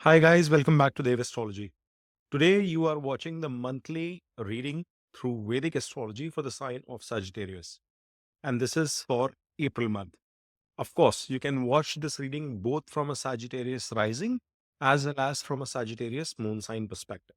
Hi guys, welcome back to Dev Astrology. Today you are watching the monthly reading through Vedic astrology for the sign of Sagittarius. And this is for April month. Of course, you can watch this reading both from a Sagittarius rising as well as from a Sagittarius moon sign perspective.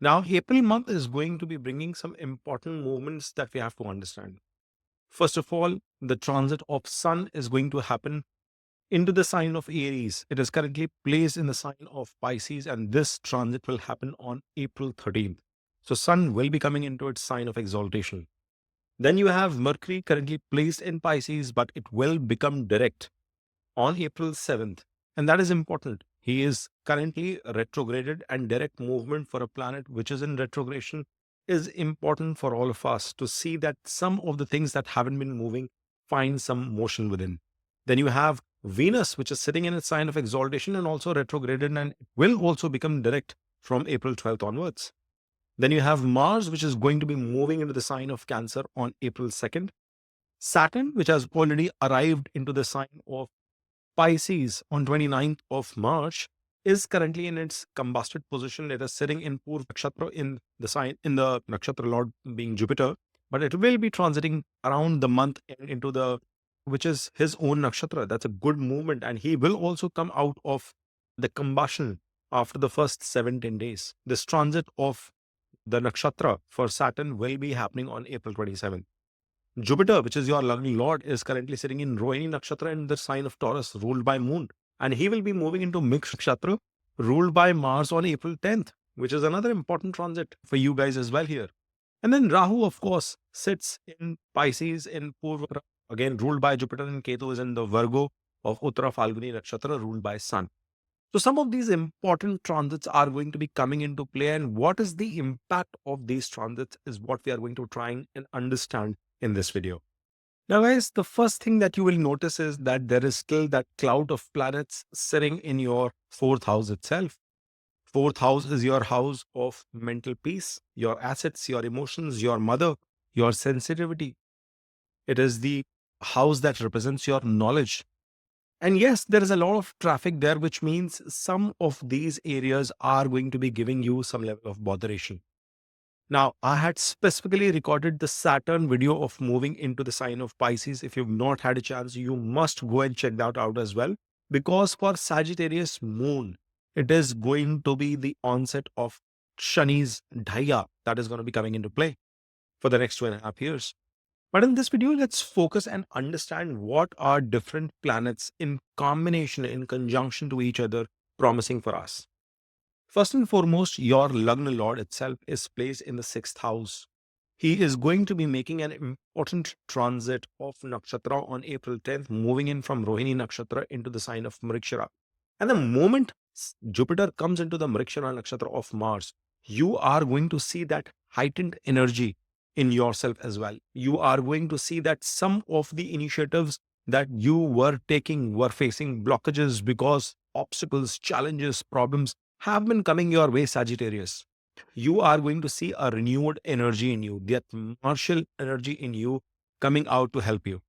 Now, April month is going to be bringing some important movements that we have to understand. First of all, the transit of Sun is going to happen into the sign of Aries. It is currently placed in the sign of Pisces, and this transit will happen on April 13th. So, Sun will be coming into its sign of exaltation. Then you have Mercury currently placed in Pisces, but it will become direct on April 7th. And that is important. He is currently retrograded, and direct movement for a planet which is in retrogression is important for all of us to see that some of the things that haven't been moving find some motion within. Then you have Venus, which is sitting in its sign of exaltation and also retrograded, and it will also become direct from April 12th onwards. Then you have Mars, which is going to be moving into the sign of Cancer on April 2nd. Saturn, which has already arrived into the sign of Pisces on 29th of March, is currently in its combusted position. It is sitting in Purva Nakshatra in the sign, in the Nakshatra Lord being Jupiter, but it will be transiting around the month into the, which is his own Nakshatra. That's a good movement. And he will also come out of the combustion after the first 17 days. This transit of the Nakshatra for Saturn will be happening on April 27th. Jupiter, which is your lovely lord, is currently sitting in Rohini Nakshatra in the sign of Taurus, ruled by Moon. And he will be moving into Mixed Nakshatra, ruled by Mars on April 10th, which is another important transit for you guys as well here. And then Rahu, of course, sits in Pisces in Purva, again ruled by Jupiter, and Ketu is in the Virgo of Uttara Falguni Nakshatra, ruled by Sun. So some of these important transits are going to be coming into play, and what is the impact of these transits is what we are going to try and understand in this video. Now, guys, the first thing that you will notice is that there is still that cloud of planets sitting in your fourth house itself. Fourth house is your house of mental peace, your assets, your emotions, your mother, your sensitivity. It is the house that represents your knowledge. And yes, there is a lot of traffic there, which means some of these areas are going to be giving you some level of botheration. Now, I had specifically recorded the Saturn video of moving into the sign of Pisces. If you've not had a chance, you must go and check that out as well. Because for Sagittarius Moon, it is going to be the onset of Shani's Dhaya that is going to be coming into play for the next 2.5 years. But in this video, let's focus and understand what are different planets in combination, in conjunction to each other, promising for us. First and foremost, your Lagna Lord itself is placed in the sixth house. He is going to be making an important transit of Nakshatra on April 10th, moving in from Rohini Nakshatra into the sign of Mrikshara. And the moment Jupiter comes into the Mrikshara Nakshatra of Mars, you are going to see that heightened energy in yourself as well. You are going to see that some of the initiatives that you were taking were facing blockages because obstacles, challenges, problems have been coming your way, Sagittarius. You are going to see a renewed energy in you, that martial energy in you coming out to help you.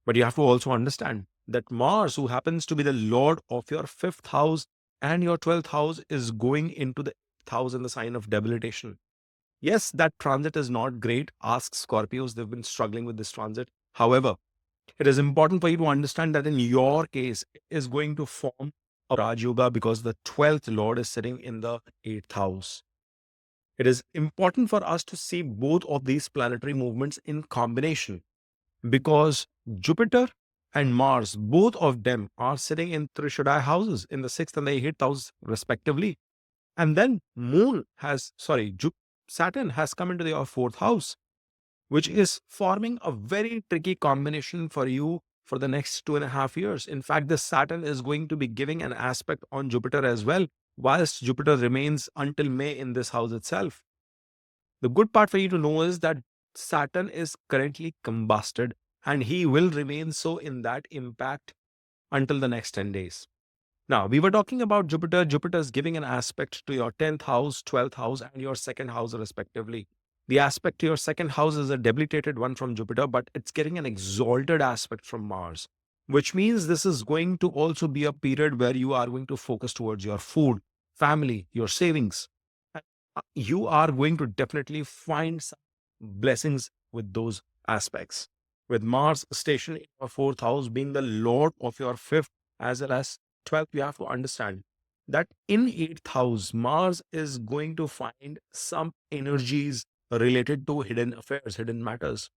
But you have to also understand that Mars, who happens to be the lord of your fifth house and your 12th house, is going into the eighth house in the sign of debilitation. Yes, that transit is not great. Ask Scorpios, they've been struggling with this transit. However, it is important for you to understand that in your case, it is going to form a Raj Yoga because the 12th Lord is sitting in the 8th house. It is important for us to see both of these planetary movements in combination because Jupiter and Mars, both of them are sitting in Trishadai houses in the 6th and the 8th house respectively. And then Saturn has come into your 4th house, which is forming a very tricky combination for you for the next 2.5 years. In fact, this Saturn is going to be giving an aspect on Jupiter as well, whilst Jupiter remains until May in this house itself. The good part for you to know is that Saturn is currently combusted and he will remain so in that impact until the next 10 days. Now, we were talking about Jupiter. Jupiter is giving an aspect to your 10th house, 12th house, and your second house, respectively. The aspect to your second house is a debilitated one from Jupiter, but it's getting an exalted aspect from Mars, which means this is going to also be a period where you are going to focus towards your food, family, your savings. And, You are going to definitely find some blessings with those aspects. With Mars stationed in your fourth house, being the lord of your fifth as well as 12th, you have to understand that in 8th house, Mars is going to find some energies related to hidden affairs, hidden matters.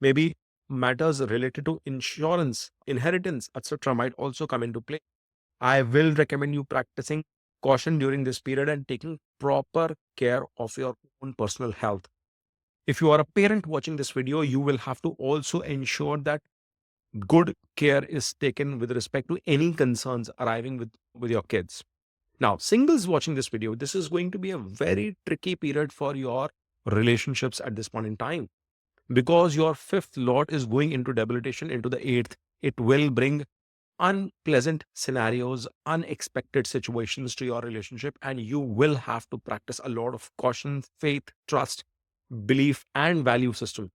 Maybe matters related to insurance, inheritance, etc. might also come into play. I will recommend you practicing caution during this period and taking proper care of your own personal health. If you are a parent watching this video, you will have to also ensure that good care is taken with respect to any concerns arriving with your kids. Now, singles watching this video, this is going to be a very tricky period for your relationships at this point in time because your fifth lord is going into debilitation into the eighth. It will bring unpleasant scenarios, unexpected situations to your relationship, and you will have to practice a lot of caution, faith, trust, belief, and value system.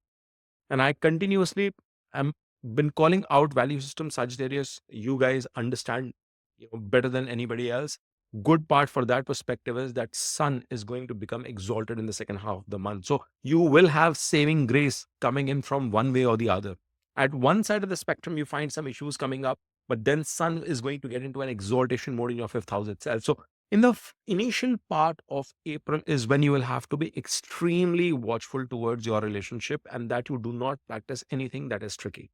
And I continuously am been calling out value system Sagittarius. You guys understand better than anybody else. Good part for that perspective is that Sun is going to become exalted in the second half of the month. So you will have saving grace coming in from one way or the other. At one side of the spectrum, you find some issues coming up, but then Sun is going to get into an exaltation mode in your fifth house itself. So in the initial part of April is when you will have to be extremely watchful towards your relationship and that you do not practice anything that is tricky.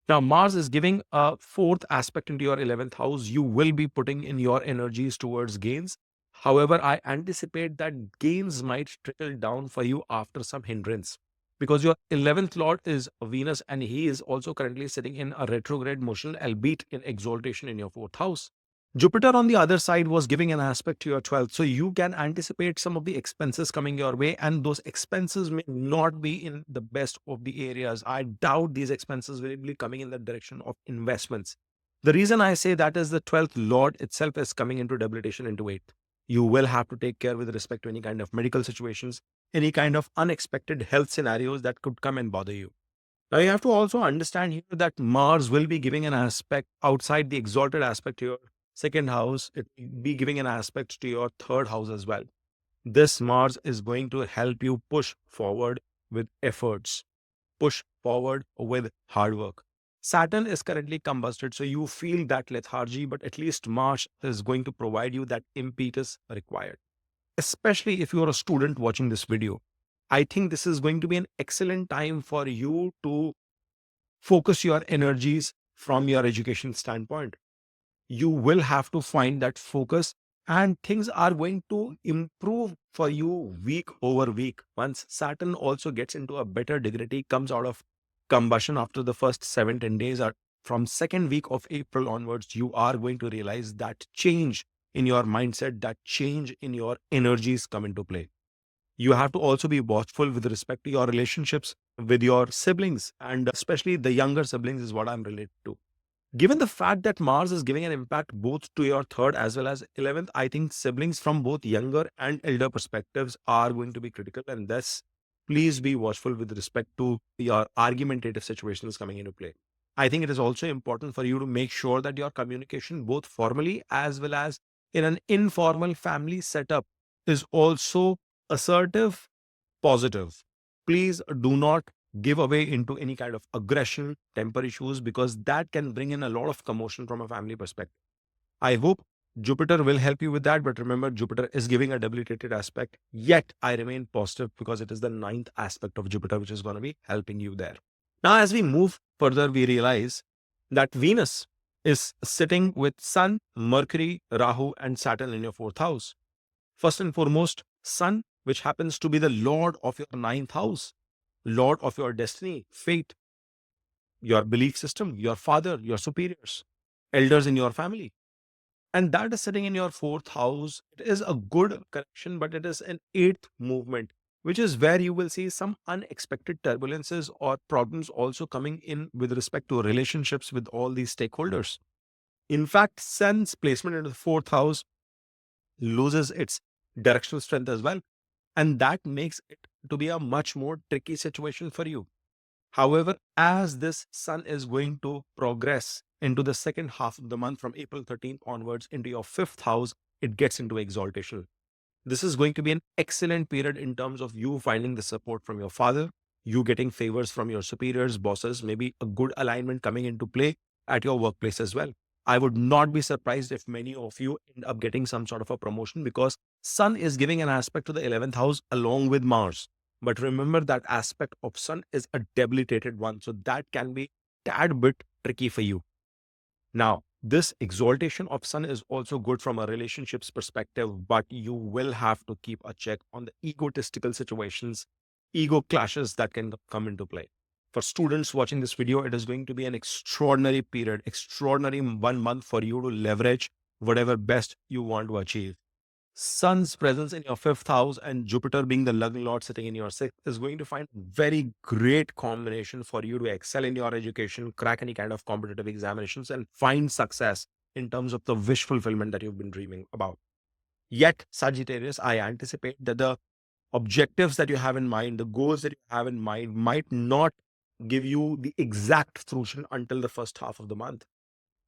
Now, Mars is giving a fourth aspect into your 11th house. You will be putting in your energies towards gains. However, I anticipate that gains might trickle down for you after some hindrance because your 11th lord is Venus and he is also currently sitting in a retrograde motion, albeit in exaltation in your fourth house. Jupiter, on the other side, was giving an aspect to your 12th. So you can anticipate some of the expenses coming your way, and those expenses may not be in the best of the areas. I doubt these expenses will be coming in the direction of investments. The reason I say that is the 12th Lord itself is coming into debilitation into 8th. You will have to take care with respect to any kind of medical situations, any kind of unexpected health scenarios that could come and bother you. Now, you have to also understand here that Mars will be giving an aspect outside the exalted aspect to your second house. It will be giving an aspect to your third house as well. This Mars is going to help you push forward with efforts, push forward with hard work. Saturn is currently combusted, so you feel that lethargy, but at least Mars is going to provide you that impetus required. Especially if you're a student watching this video, I think this is going to be an excellent time for you to focus your energies from your education standpoint. You will have to find that focus and things are going to improve for you week over week. Once Saturn also gets into a better dignity, comes out of combustion after the first 7-10 days, or from second week of April onwards, you are going to realize that change in your mindset, that change in your energies come into play. You have to also be watchful with respect to your relationships with your siblings, and especially the younger siblings is what I'm related to. Given the fact that Mars is giving an impact both to your third as well as 11th, I think siblings from both younger and elder perspectives are going to be critical. And thus, please be watchful with respect to your argumentative situations coming into play. I think it is also important for you to make sure that your communication, both formally as well as in an informal family setup, is also assertive, positive. Please do not give away into any kind of aggression, temper issues, because that can bring in a lot of commotion from a family perspective. I hope Jupiter will help you with that. But remember, Jupiter is giving a debilitated aspect. Yet I remain positive because it is the ninth aspect of Jupiter, which is going to be helping you there. Now, as we move further, we realize that Venus is sitting with Sun, Mercury, Rahu, and Saturn in your fourth house. First and foremost, Sun, which happens to be the Lord of your ninth house, Lord of your destiny, fate, your belief system, your father, your superiors, elders in your family. And that is sitting in your fourth house. It is a good correction, but it is an eighth movement, which is where you will see some unexpected turbulences or problems also coming in with respect to relationships with all these stakeholders. In fact, Sun's placement into the fourth house loses its directional strength as well. And that makes it to be a much more tricky situation for you. However, as this sun is going to progress into the second half of the month from April 13th onwards into your fifth house, it gets into exaltation. This is going to be an excellent period in terms of you finding the support from your father, you getting favors from your superiors, bosses, maybe a good alignment coming into play at your workplace as well. I would not be surprised if many of you end up getting some sort of a promotion because Sun is giving an aspect to the 11th house along with Mars. But remember that aspect of Sun is a debilitated one. So that can be tad bit tricky for you. Now, this exaltation of Sun is also good from a relationships perspective, but you will have to keep a check on the egotistical situations, ego clashes that can come into play. For students watching this video, it is going to be an extraordinary period, extraordinary 1 month for you to leverage whatever best you want to achieve. Sun's presence in your fifth house and Jupiter being the lugging lord sitting in your sixth is going to find very great combination for you to excel in your education, crack any kind of competitive examinations, and find success in terms of the wish fulfillment that you've been dreaming about. Yet, Sagittarius, I anticipate that the objectives that you have in mind, the goals that you have in mind might not give you the exact fruition until the first half of the month.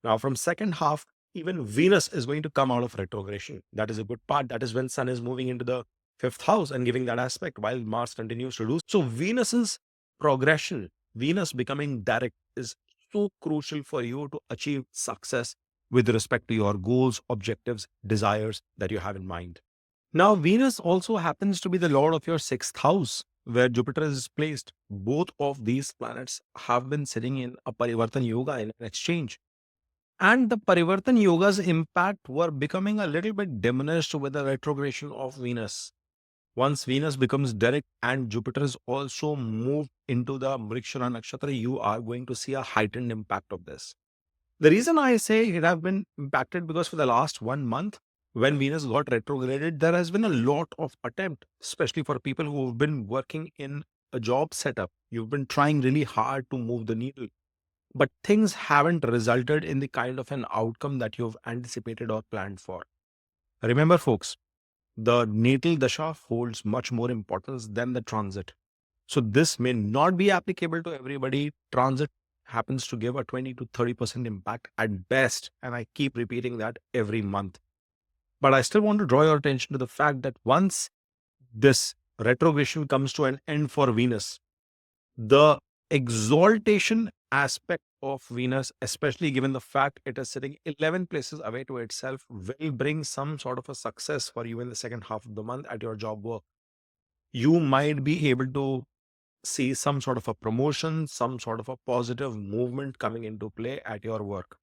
Now, from second half, even Venus is going to come out of retrogression. That is a good part. That is when Sun is moving into the fifth house and giving that aspect while Mars continues to do. So Venus's progression, Venus becoming direct is so crucial for you to achieve success with respect to your goals, objectives, desires that you have in mind. Now, Venus also happens to be the lord of your sixth house, where Jupiter is placed. Both of these planets have been sitting in a Parivartan Yoga in an exchange. And the Parivartan Yoga's impact were becoming a little bit diminished with the retrogression of Venus. Once Venus becomes direct and Jupiter is also moved into the Mrikshara Nakshatra, you are going to see a heightened impact of this. The reason I say it have been impacted because for the last 1 month, when Venus got retrograded, there has been a lot of attempt, especially for people who have been working in a job setup. You've been trying really hard to move the needle, but things haven't resulted in the kind of an outcome that you've anticipated or planned for. Remember, folks, the natal dasha holds much more importance than the transit. So this may not be applicable to everybody. Transit happens to give a 20 to 30% impact at best. And I keep repeating that every month. But I still want to draw your attention to the fact that once this retrogression comes to an end for Venus, the exaltation aspect of Venus, especially given the fact it is sitting 11 places away to itself, will bring some sort of a success for you in the second half of the month at your job work. You might be able to see some sort of a promotion, some sort of a positive movement coming into play at your work.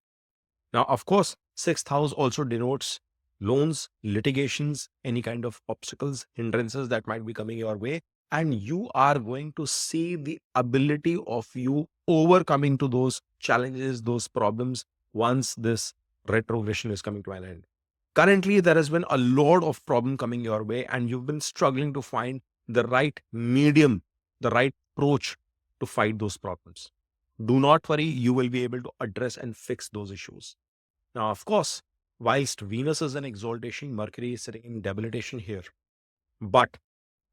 Now, of course, sixth house also denotes loans, litigations, any kind of obstacles, hindrances that might be coming your way. And you are going to see the ability of you overcoming to those challenges, those problems once this retrogression is coming to an end. Currently, there has been a lot of problem coming your way, and you've been struggling to find the right medium, the right approach to fight those problems. Do not worry, you will be able to address and fix those issues. Now, of course, whilst Venus is in exaltation, Mercury is sitting in debilitation here. But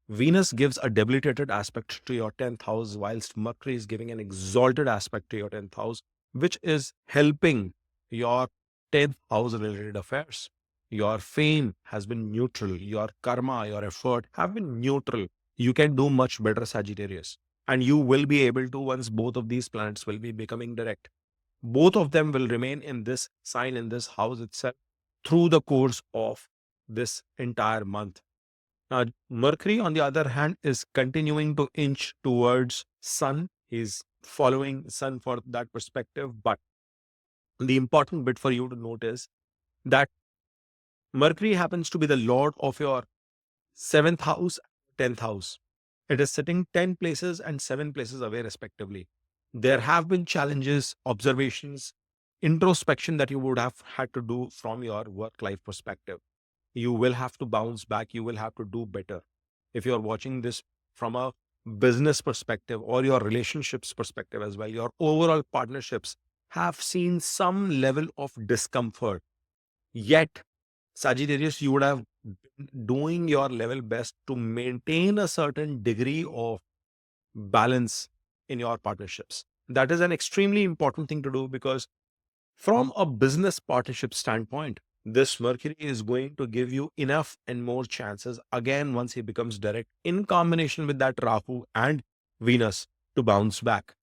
Venus gives a debilitated aspect to your 10th house, whilst Mercury is giving an exalted aspect to your 10th house, which is helping your 10th house related affairs. Your fame has been neutral. Your karma, your effort have been neutral. You can do much better, Sagittarius. And you will be able to once both of these planets will be becoming direct. Both of them will remain in this sign, in this house itself, through the course of this entire month. Now, Mercury, on the other hand, is continuing to inch towards Sun. He's following Sun for that perspective. But the important bit for you to note is that Mercury happens to be the lord of your seventh house, 10th house. It is sitting 10 places and 7 places away, respectively. There have been challenges, observations, introspection that you would have had to do from your work life perspective. You will have to bounce back. You will have to do better. If you're watching this from a business perspective or your relationships perspective as well, your overall partnerships have seen some level of discomfort. Yet, Sagittarius, you would have been doing your level best to maintain a certain degree of balance in your partnerships. That is an extremely important thing to do, because from a business partnership standpoint, this Mercury is going to give you enough and more chances again once he becomes direct in combination with that Rahu and Venus to bounce back.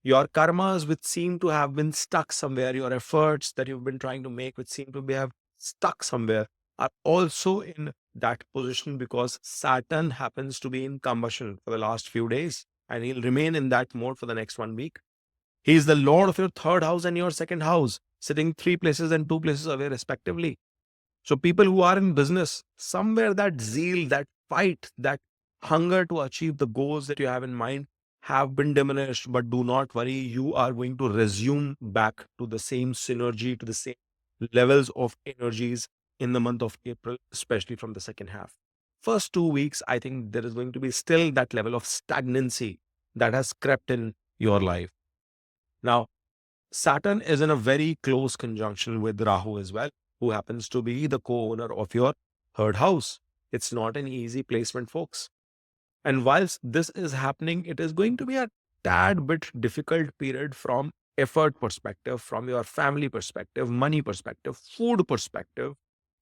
Your karmas, which seem to have been stuck somewhere, your efforts that you've been trying to make, which seem to be have stuck somewhere, are also in that position because Saturn happens to be in combustion for the last few days, and he'll remain in that mode for the next 1 week. He is the Lord of your third house and your second house, sitting 3 places and 2 places away, respectively. So, people who are in business, somewhere that zeal, that fight, that hunger to achieve the goals that you have in mind have been diminished. But do not worry, you are going to resume back to the same synergy, to the same levels of energies in the month of April, especially from the second half. First 2 weeks, I think there is going to be still that level of stagnancy that has crept in your life. Now, Saturn is in a very close conjunction with Rahu as well, who happens to be the co-owner of your third house. It's not an easy placement, folks. And whilst this is happening, it is going to be a tad bit difficult period from effort perspective, from your family perspective, money perspective, food perspective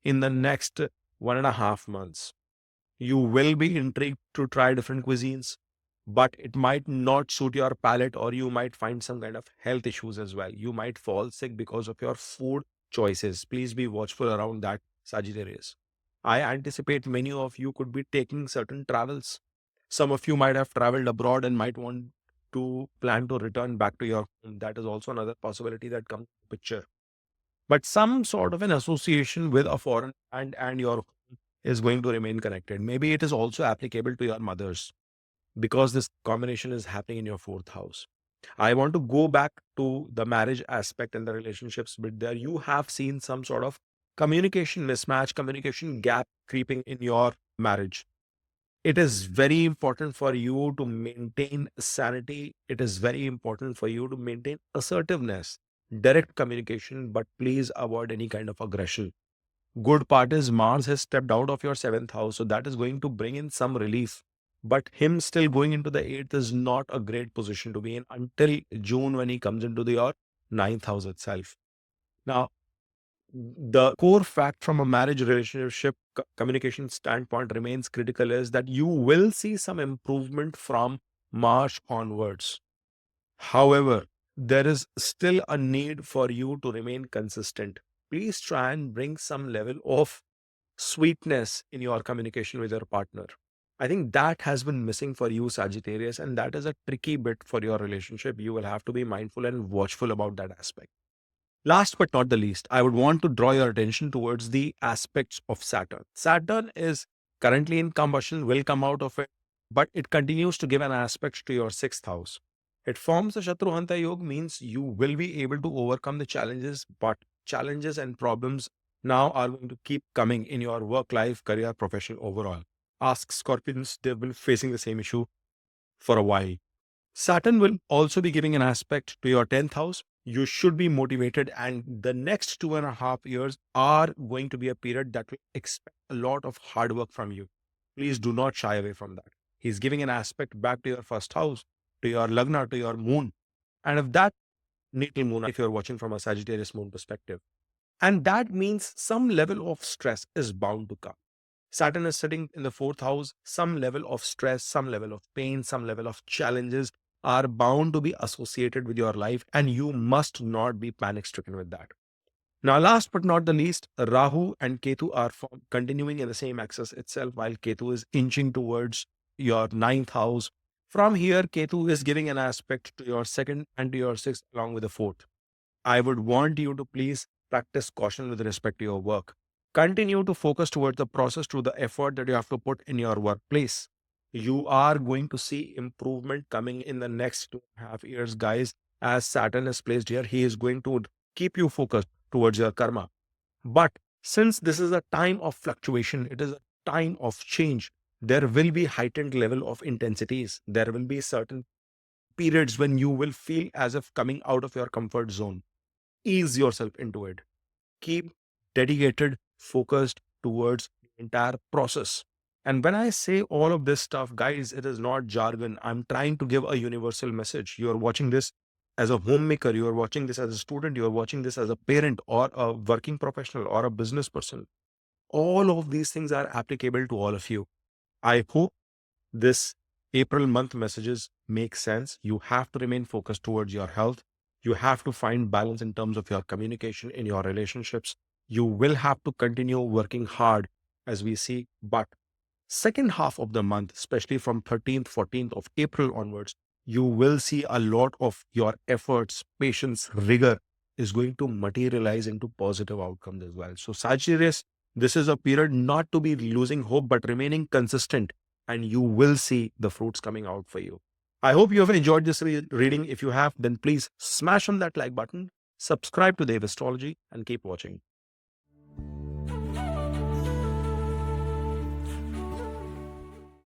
in the next 1.5 months. You will be intrigued to try different cuisines, but it might not suit your palate, or you might find some kind of health issues as well. You might fall sick because of your food choices. Please be watchful around that, Sagittarius. I anticipate many of you could be taking certain travels. Some of you might have traveled abroad and might want to plan to return back to your home. That is also another possibility that comes to picture. But some sort of an association with a foreign and your home is going to remain connected. Maybe it is also applicable to your mothers, because this combination is happening in your fourth house. I want to go back to the marriage aspect and the relationships bit there. You have seen some sort of communication mismatch, communication gap creeping in your marriage. It is very important for you to maintain sanity. It is very important for you to maintain assertiveness, direct communication, but please avoid any kind of aggression. Good part is Mars has stepped out of your seventh house, so that is going to bring in some relief. But him still going into the eighth is not a great position to be in until June, when he comes into your ninth house itself. Now, the core fact from a marriage relationship communication standpoint remains critical is that you will see some improvement from March onwards. However, there is still a need for you to remain consistent. Please try and bring some level of sweetness in your communication with your partner. I think that has been missing for you, Sagittarius, and that is a tricky bit for your relationship. You will have to be mindful and watchful about that aspect. Last but not the least, I would want to draw your attention towards the aspects of Saturn. Saturn is currently in combustion, will come out of it, but it continues to give an aspect to your sixth house. It forms a Shatruganta Yoga, means you will be able to overcome the challenges, but challenges and problems now are going to keep coming in your work life, career, profession overall. Ask Scorpions, they've been facing the same issue for a while. Saturn will also be giving an aspect to your 10th house. You should be motivated, and the next 2.5 years are going to be a period that will expect a lot of hard work from you. Please do not shy away from that. He's giving an aspect back to your first house, to your Lagna, to your moon. And if that natal moon, if you're watching from a Sagittarius moon perspective, and that means some level of stress is bound to come. Saturn is sitting in the fourth house. Some level of stress, some level of pain, some level of challenges are bound to be associated with your life, and you must not be panic stricken with that. Now, last but not the least, Rahu and Ketu are continuing in the same axis itself, while Ketu is inching towards your ninth house. From here, Ketu is giving an aspect to your second and to your sixth, along with the fourth. I would want you to please practice caution with respect to your work. Continue to focus towards the process, through the effort that you have to put in your workplace. You are going to see improvement coming in the next 2.5 years, guys. As Saturn is placed here, he is going to keep you focused towards your karma. But since this is a time of fluctuation, it is a time of change, there will be heightened level of intensities. There will be certain periods when you will feel as if coming out of your comfort zone. Ease yourself into it. Keep dedicated, focused towards the entire process. And when I say all of this stuff, guys, it is not jargon. I'm trying to give a universal message. You are watching this as a homemaker, you are watching this as a student, you are watching this as a parent or a working professional or a business person. All of these things are applicable to all of you. I hope this April month messages make sense. You have to remain focused towards your health. You have to find balance in terms of your communication in your relationships. You will have to continue working hard as we see, but second half of the month, especially from 13th, 14th of April onwards, you will see a lot of your efforts, patience, rigor is going to materialize into positive outcomes as well. So Sagittarius, this is a period not to be losing hope, but remaining consistent, and you will see the fruits coming out for you. I hope you have enjoyed this reading. If you have, then please smash on that like button, subscribe to Dave Astrology, and keep watching.